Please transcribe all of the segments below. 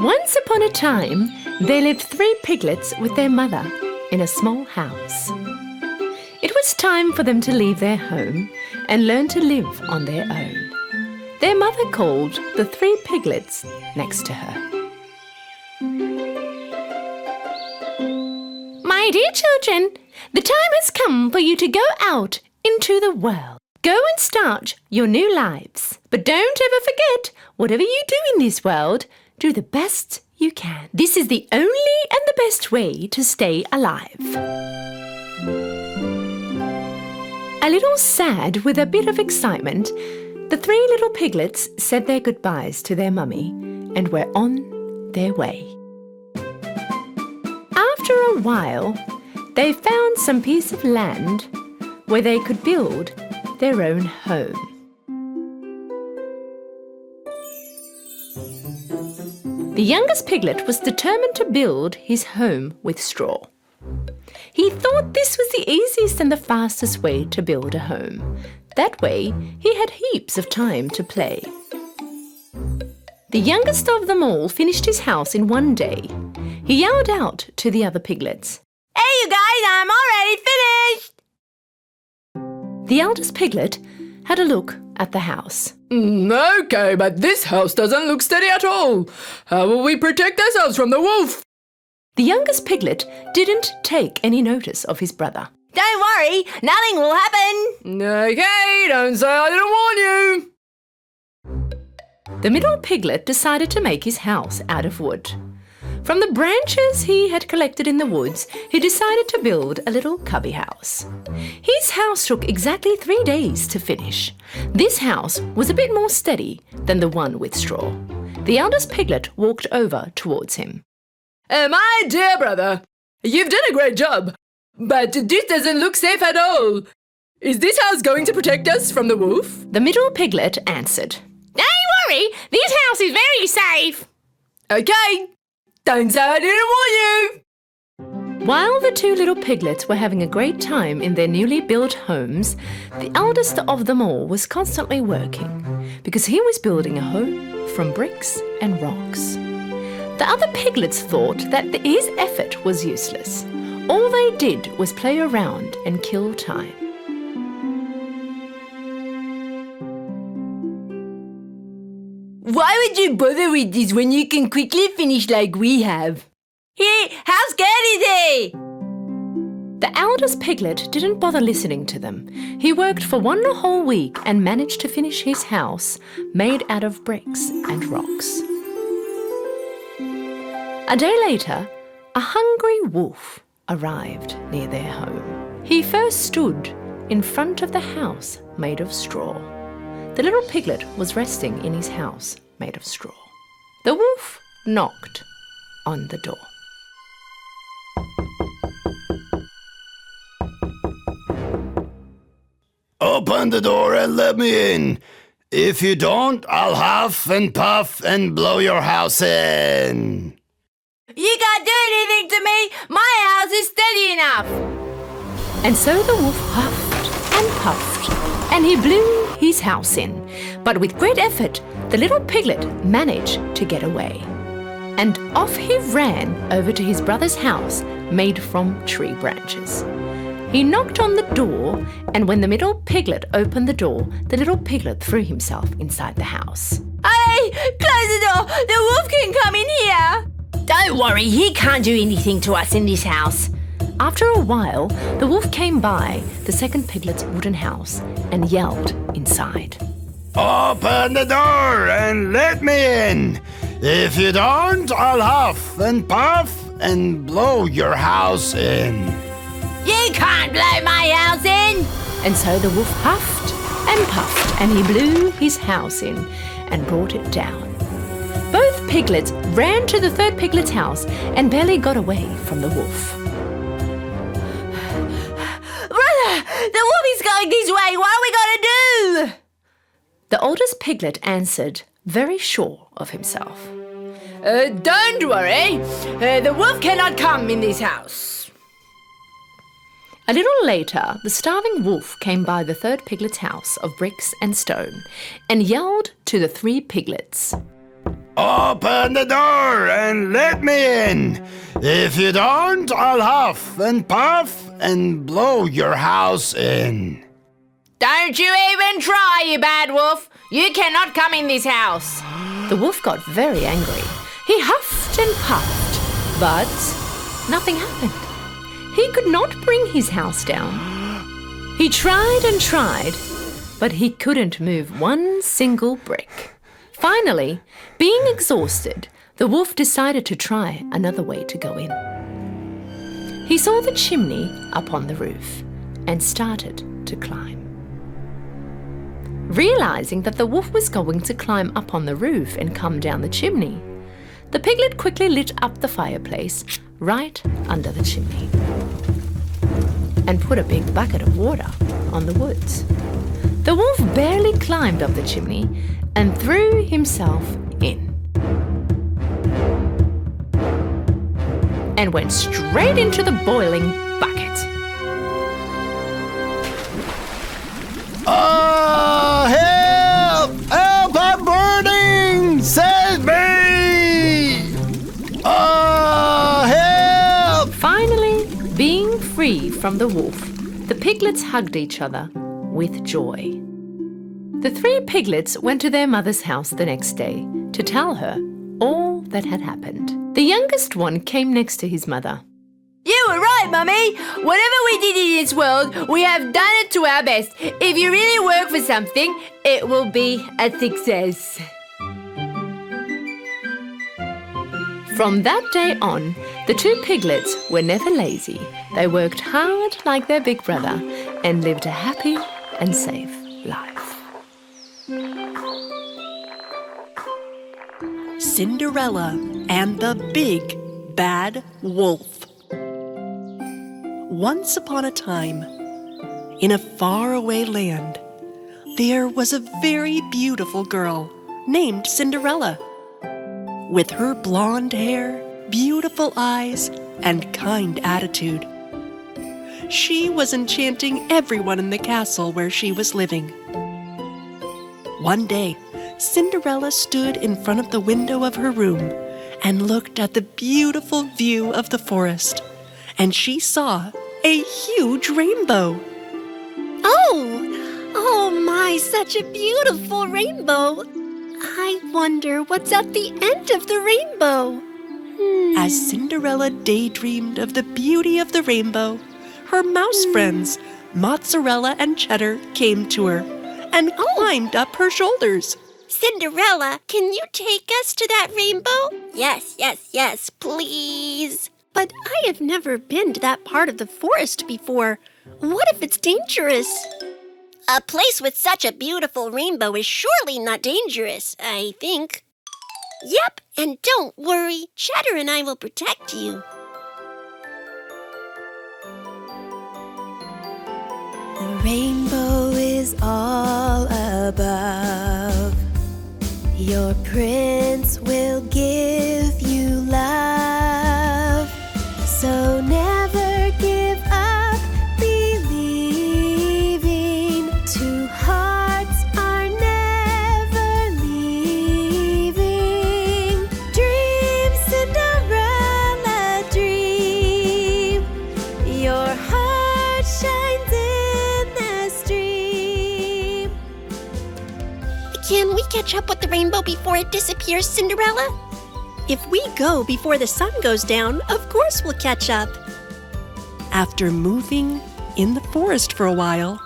Once upon a time, there lived 3 piglets with their mother in a small house. It was time for them to leave their home and learn to live on their own. Their mother called the 3 piglets next to her. My dear children, the time has come for you to go out into the world. Go and start your new lives. But don't ever forget, whatever you do in this world, do the best you can. This is the only and the best way to stay alive. A little sad with a bit of excitement, the 3 little piglets said their goodbyes to their mummy and were on their way. After a while, they found some piece of land where they could build their own home. The youngest piglet was determined to build his home with straw. He thought this was the easiest and the fastest way to build a home. That way, he had heaps of time to play. The youngest of them all finished his house in one day. He yelled out to the other piglets, "Hey you guys, I'm already finished!" The eldest piglet had a look at the house. Okay, but this house doesn't look steady at all. How will we protect ourselves from the wolf? The youngest piglet didn't take any notice of his brother. Don't worry, nothing will happen. Okay, don't say I didn't warn you. The middle piglet decided to make his house out of wood. From the branches he had collected in the woods, he decided to build a little cubby house. His house took exactly 3 days to finish. This house was a bit more steady than the one with straw. The eldest piglet walked over towards him. My dear brother, you've done a great job, but this doesn't look safe at all. Is this house going to protect us from the wolf? The middle piglet answered, Don't worry, this house is very safe. Okay, don't say I didn't warn you. While the 2 little piglets were having a great time in their newly built homes, the eldest of them all was constantly working because he was building a home from bricks and rocks. The other piglets thought that his effort was useless. All they did was play around and kill time. Why would you bother with this when you can quickly finish like we have? How scared is he? The eldest piglet didn't bother listening to them. He worked for 1 whole week and managed to finish his house made out of bricks and rocks. A day later, a hungry wolf arrived near their home. He first stood in front of the house made of straw. The little piglet was resting in his house made of straw. The wolf knocked on the door. Open the door and let me in. If you don't, I'll huff and puff and blow your house in. You can't do anything to me. My house is steady enough. And so the wolf huffed and puffed, and he blew his house in. But with great effort, the little piglet managed to get away. And off he ran over to his brother's house made from tree branches. He knocked on the door, and when the middle piglet opened the door, the little piglet threw himself inside the house. Hey, close the door. The wolf can come in here. Don't worry, he can't do anything to us in this house. After a while, the wolf came by the second piglet's wooden house and yelled inside. Open the door and let me in. If you don't, I'll huff and puff and blow your house in. You can't blow my house in. And so the wolf huffed and puffed, and he blew his house in and brought it down. Both piglets ran to the third piglet's house and barely got away from the wolf. Brother, the wolf is going this way. What are we going to do? The oldest piglet answered, very sure of himself. Don't worry, the wolf cannot come in this house. A little later, the starving wolf came by the third piglet's house of bricks and stone and yelled to the 3 piglets. Open the door and let me in. If you don't, I'll huff and puff and blow your house in. Don't you even try, you bad wolf. You cannot come in this house. The wolf got very angry. He huffed and puffed, but nothing happened. He could not bring his house down. He tried and tried, but he couldn't move one single brick. Finally, being exhausted, the wolf decided to try another way to go in. He saw the chimney up on the roof and started to climb. Realizing that the wolf was going to climb up on the roof and come down the chimney, the piglet quickly lit up the fireplace right under the chimney and put a big bucket of water on the wood. The wolf barely climbed up the chimney and threw himself in and went straight into the boiling bucket. Help! Help! I'm burning! Save me! Help! Finally, being free from the wolf, the piglets hugged each other with joy. The 3 piglets went to their mother's house the next day to tell her all that had happened. The youngest one came next to his mother. You were right, Mummy. Whatever we did in this world, we have done it to our best. If you really work for something, it will be a success. From that day on, the 2 piglets were never lazy. They worked hard like their big brother and lived a happy and safe life. Cinderella and the Big Bad Wolf. Once upon a time, in a faraway land, there was a very beautiful girl named Cinderella. With her blonde hair, beautiful eyes, and kind attitude, she was enchanting everyone in the castle where she was living. One day, Cinderella stood in front of the window of her room and looked at the beautiful view of the forest, and she saw a huge rainbow. Oh my, such a beautiful rainbow. I wonder what's at the end of the rainbow. As Cinderella daydreamed of the beauty of the rainbow, her mouse friends, Mozzarella and Cheddar, came to her and climbed up her shoulders. Cinderella, can you take us to that rainbow? Yes, please. But I have never been to that part of the forest before. What if it's dangerous? A place with such a beautiful rainbow is surely not dangerous, I think. Yep, and don't worry, Cheddar and I will protect you. The rainbow is all above. Your prince will give you love. So never give up believing. 2 hearts are never leaving. Dream, Cinderella, dream. Your heart shines in this dream. Can we catch up with the rainbow before it disappears, Cinderella? If we go before the sun goes down, of course we'll catch up. After moving in the forest for a while,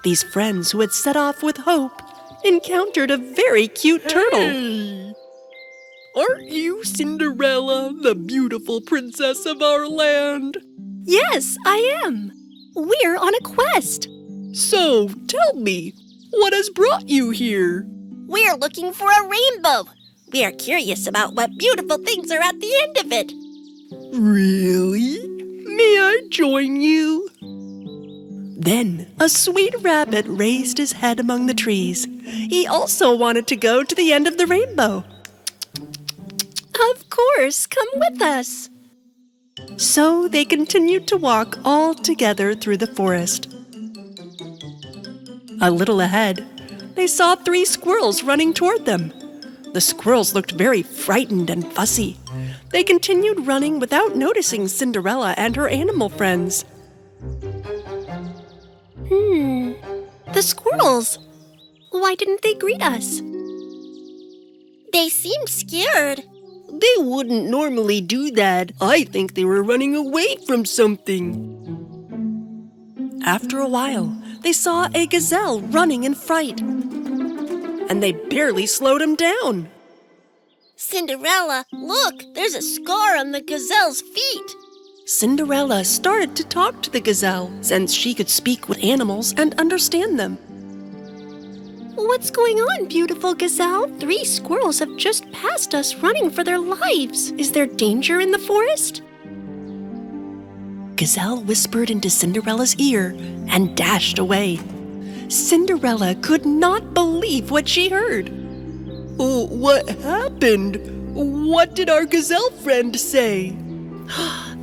these friends who had set off with hope encountered a very cute turtle. Hey! Aren't you Cinderella, the beautiful princess of our land? Yes, I am. We're on a quest. So, tell me, what has brought you here? We're looking for a rainbow. We are curious about what beautiful things are at the end of it. Really? May I join you? Then a sweet rabbit raised his head among the trees. He also wanted to go to the end of the rainbow. Of course, come with us. So they continued to walk all together through the forest. A little ahead, they saw 3 squirrels running toward them. The squirrels looked very frightened and fussy. They continued running without noticing Cinderella and her animal friends. The squirrels. Why didn't they greet us? They seemed scared. They wouldn't normally do that. I think they were running away from something. After a while, they saw a gazelle running in fright, and they barely slowed him down. Cinderella, look, there's a scar on the gazelle's feet. Cinderella started to talk to the gazelle, since she could speak with animals and understand them. What's going on, beautiful gazelle? 3 squirrels have just passed us running for their lives. Is there danger in the forest? Gazelle whispered into Cinderella's ear and dashed away. Cinderella could not believe what she heard. Oh, what happened? What did our gazelle friend say?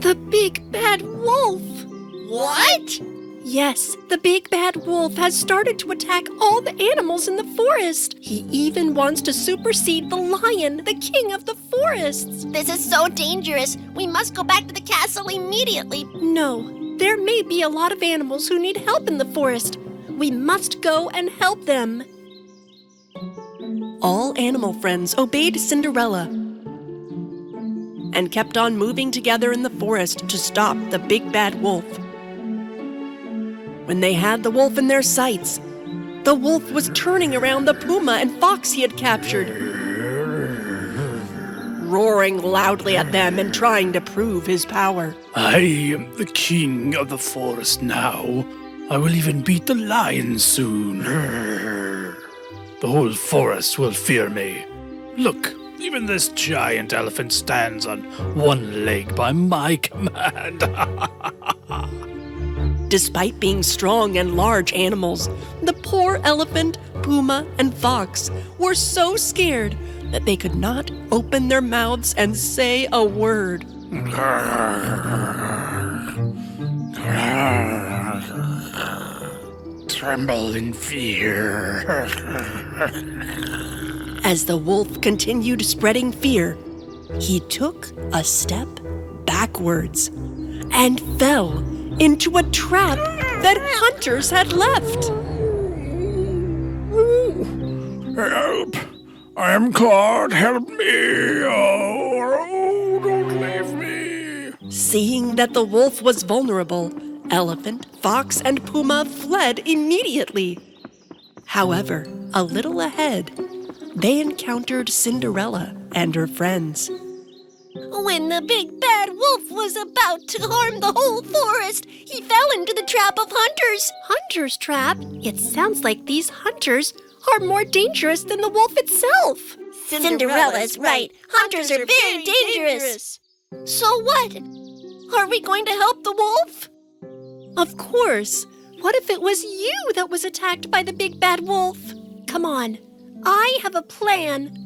The big bad wolf. What? Yes, the big bad wolf has started to attack all the animals in the forest. He even wants to supersede the lion, the king of the forests. This is so dangerous. We must go back to the castle immediately. No, there may be a lot of animals who need help in the forest. We must go and help them. All animal friends obeyed Cinderella and kept on moving together in the forest to stop the big bad wolf. When they had the wolf in their sights, the wolf was turning around the puma and fox he had captured, roaring loudly at them and trying to prove his power. I am the king of the forest now. I will even beat the lion soon. The whole forest will fear me. Look, even this giant elephant stands on one leg by my command. Despite being strong and large animals, the poor elephant, puma, and fox were so scared that they could not open their mouths and say a word. Tremble in fear. As the wolf continued spreading fear, he took a step backwards and fell into a trap that hunters had left. Help! I am caught! Help me! Oh, don't leave me! Seeing that the wolf was vulnerable, elephant, fox, and puma fled immediately. However, a little ahead, they encountered Cinderella and her friends. When the big bad wolf was about to harm the whole forest, he fell into the trap of hunters. Hunter's trap? It sounds like these hunters are more dangerous than the wolf itself. Cinderella's right. Hunters are very dangerous. So what? Are we going to help the wolf? Of course. What if it was you that was attacked by the big bad wolf? Come on. I have a plan.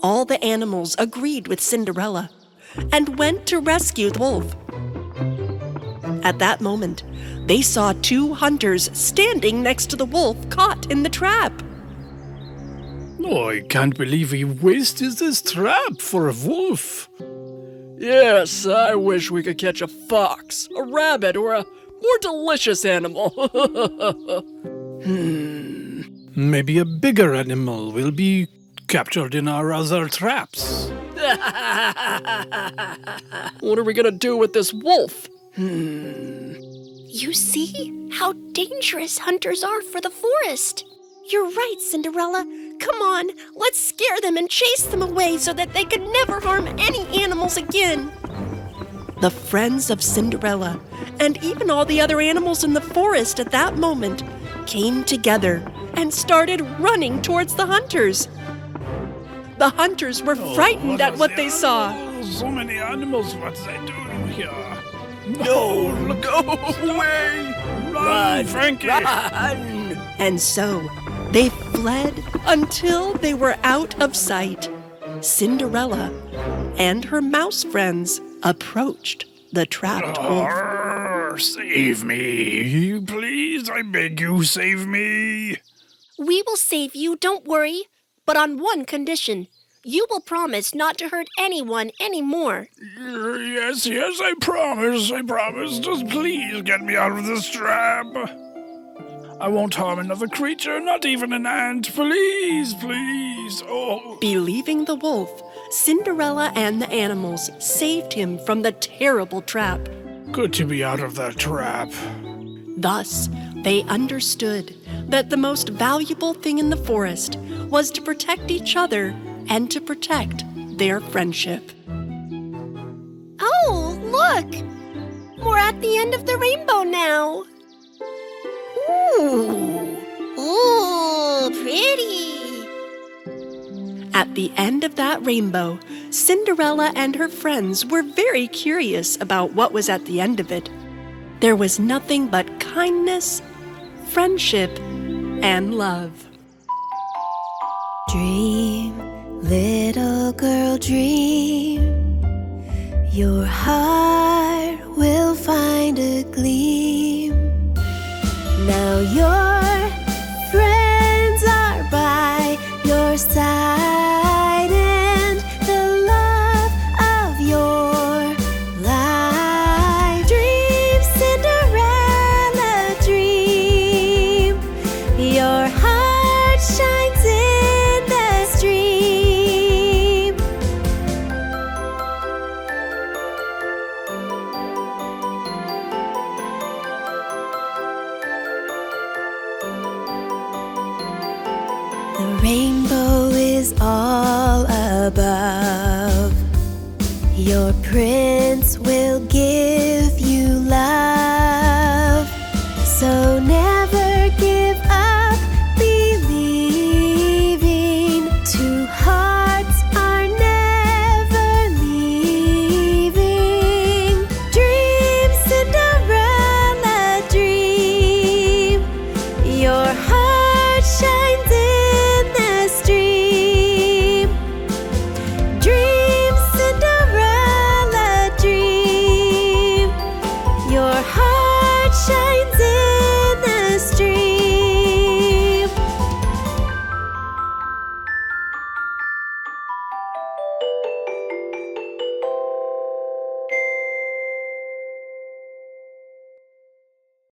All the animals agreed with Cinderella and went to rescue the wolf. At that moment, they saw 2 hunters standing next to the wolf caught in the trap. Oh, I can't believe he wasted this trap for a wolf. Yes, I wish we could catch a fox, a rabbit, or a more delicious animal. Maybe a bigger animal will be captured in our other traps. What are we gonna do with this wolf? You see how dangerous hunters are for the forest. You're right, Cinderella. Come on, let's scare them and chase them away so that they could never harm any animals again. The friends of Cinderella and even all the other animals in the forest at that moment came together and started running towards the hunters. The hunters were frightened at what they saw. So many animals, what's they doing here? No, go away! Run, Frankie! Run! And so they fled until they were out of sight. Cinderella and her mouse friends approached the trapped wolf. Save me, please, I beg you, save me. We will save you, don't worry. but on one condition. You will promise not to hurt anyone anymore. Yes, I promise. Just please get me out of this trap. I won't harm another creature, not even an ant. Please. Oh. Believing the wolf, Cinderella and the animals saved him from the terrible trap. Good to be out of that trap. Thus, they understood that the most valuable thing in the forest was to protect each other and to protect their friendship. Oh, look! We're at the end of the rainbow now. Ooh, pretty. At the end of that rainbow, Cinderella and her friends were very curious about what was at the end of it. There was nothing but kindness, friendship, and love. Dream, little girl, dream. Your heart will find a gleam. Now your friends are by your side, and the love of your life. Dream, Cinderella, dream. Your heart shines in the stream. The rainbow is all above. Your prince will give you love. So now